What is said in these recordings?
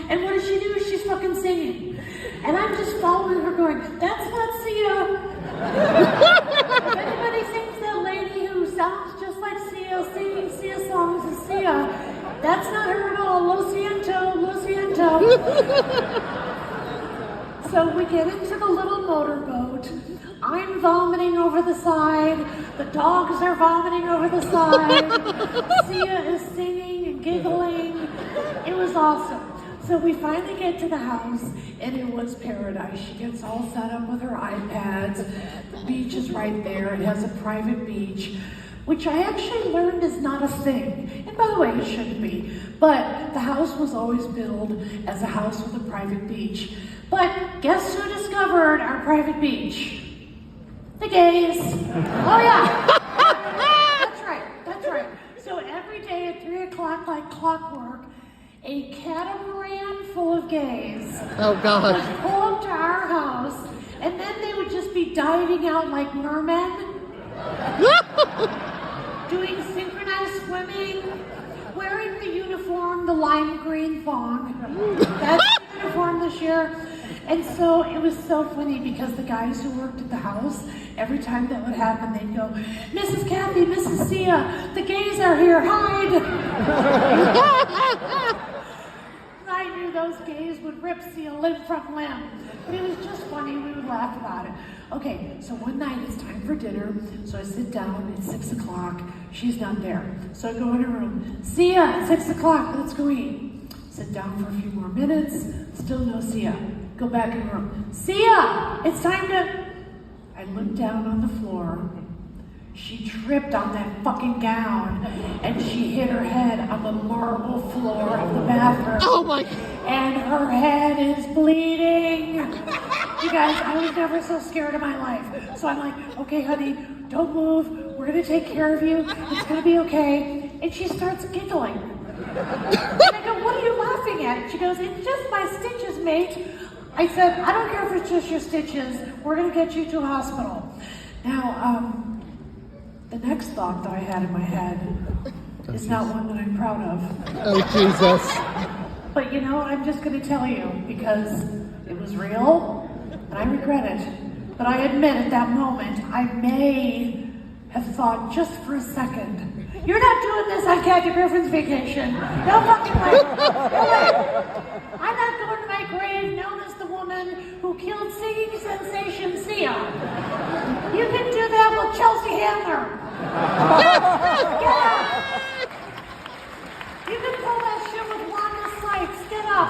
and what does she do? She's fucking singing. And I'm just following her going, that's not Sia. If anybody thinks that lady who sounds just like Sia, singing Sia songs is Sia, that's not her at all. Lo siento, lo siento. So we get into the little motorboat. I'm vomiting over the side. The dogs are vomiting over the side. Sia is singing and giggling. It was awesome. So we finally get to the house, and it was paradise. She gets all set up with her iPads. The beach is right there. It has a private beach, which I actually learned is not a thing. And by the way, it shouldn't be. But the house was always billed as a house with a private beach. But guess who discovered our private beach? The gays. Oh yeah. That's right. So every day at 3 o'clock, like clockwork, a catamaran full of gays would pull up to our house, and then they would just be diving out like mermen, doing synchronized swimming, wearing the uniform, the lime green thong. That's the uniform this year. And so it was so funny because the guys who worked at the house, every time that would happen, they'd go, Mrs. Kathy, Mrs. Sia, the gays are here, hide. I knew those gays would rip Sia limb from limb. But it was just funny, we would laugh about it. Okay, so one night it's time for dinner, so I sit down, it's 6 o'clock, she's not there. So I go in her room, Sia, it's 6 o'clock, let's go eat. Sit down for a few more minutes, still no Sia. Go back in the room. Sia, it's time to... I looked down on the floor. She tripped on that fucking gown, and she hit her head on the marble floor of the bathroom. Oh my... And her head is bleeding. You guys, I was never so scared in my life. So I'm like, okay, honey, don't move. We're gonna take care of you. It's gonna be okay. And she starts giggling. And I go, what are you laughing at? She goes, it's just my stitches, mate. I said, I don't care if it's just your stitches. We're going to get you to a hospital. Now, the next thought that I had in my head is not one that I'm proud of. Oh, Jesus. But you know, I'm just going to tell you because it was real and I regret it. But I admit at that moment, I may have thought just for a second, you're not doing this on Kathy Griffin's vacation. No fucking way. No way. I'm not going to my grave known as the woman who killed singing sensation Sia. You can do that with Chelsea Handler. Get up. You can pull that shit with Wanda Sykes. Get up.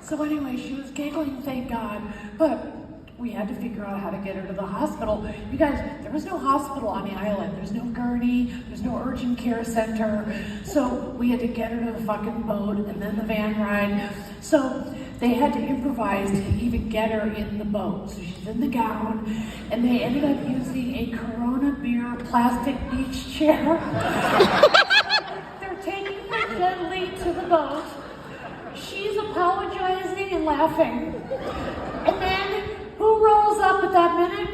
So anyway, she was giggling, thank God. But we had to figure out how to get her to the hospital. You guys, there was no hospital on the island. There's no gurney, there's no urgent care center. So we had to get her to the fucking boat and then the van ride. So they had to improvise to even get her in the boat. So she's in the gown, and they ended up using a Corona beer plastic beach chair. They're taking her gently to the boat. She's apologizing and laughing. And then who rolls up at that minute?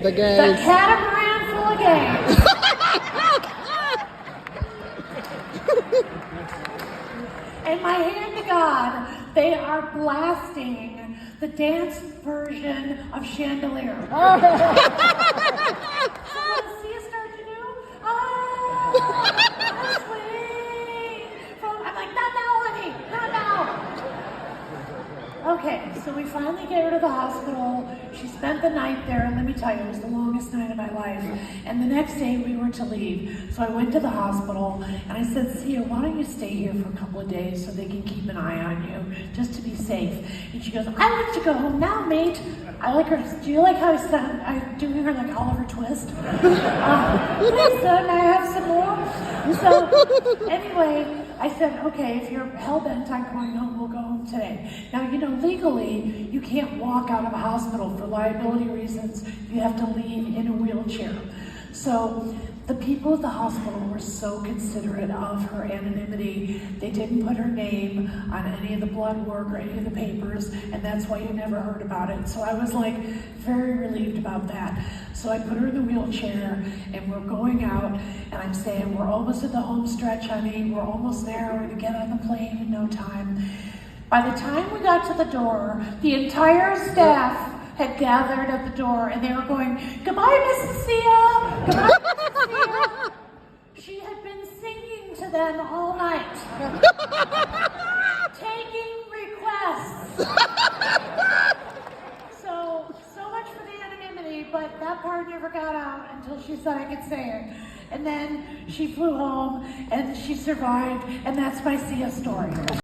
The gays. The catamaran full of gays. And my hand to God, they are blasting the dance version of Chandelier. So what does Sia start to do? Swing. I'm like, not now, honey, not now. Okay, so we finally get her to the hospital. She spent the night there, and let me tell you, it was the longest night of my life. And the next day we were to leave. So I went to the hospital, and I said, Sia, why don't you stay here for a couple of days so they can keep an eye on you, just to be safe. And she goes, I want to go home now, mate. I like her. Do you like how I'm doing her like Oliver Twist? Please, son, I have some more. So anyway, I said, okay, if you're hell-bent on going home, we'll go home today. Now, you know, legally, you can't walk out of a hospital for liability reasons. You have to leave in a wheelchair. So The people at the hospital were so considerate of her anonymity. They didn't put her name on any of the blood work or any of the papers, and that's why you never heard about it. So I was like very relieved about that. So I put her in the wheelchair, and we're going out, and I'm saying, we're almost at the home stretch, honey. We're almost there. We're gonna get on the plane in no time. By the time we got to the door, the entire staff had gathered at the door, and they were going, "Goodbye, Mrs. Sia! Goodbye, Mrs. Sia!" She had been singing to them all night, taking requests. So much for the anonymity, but that part never got out until she said I could say it. And then she flew home, and she survived, and that's my Sia story.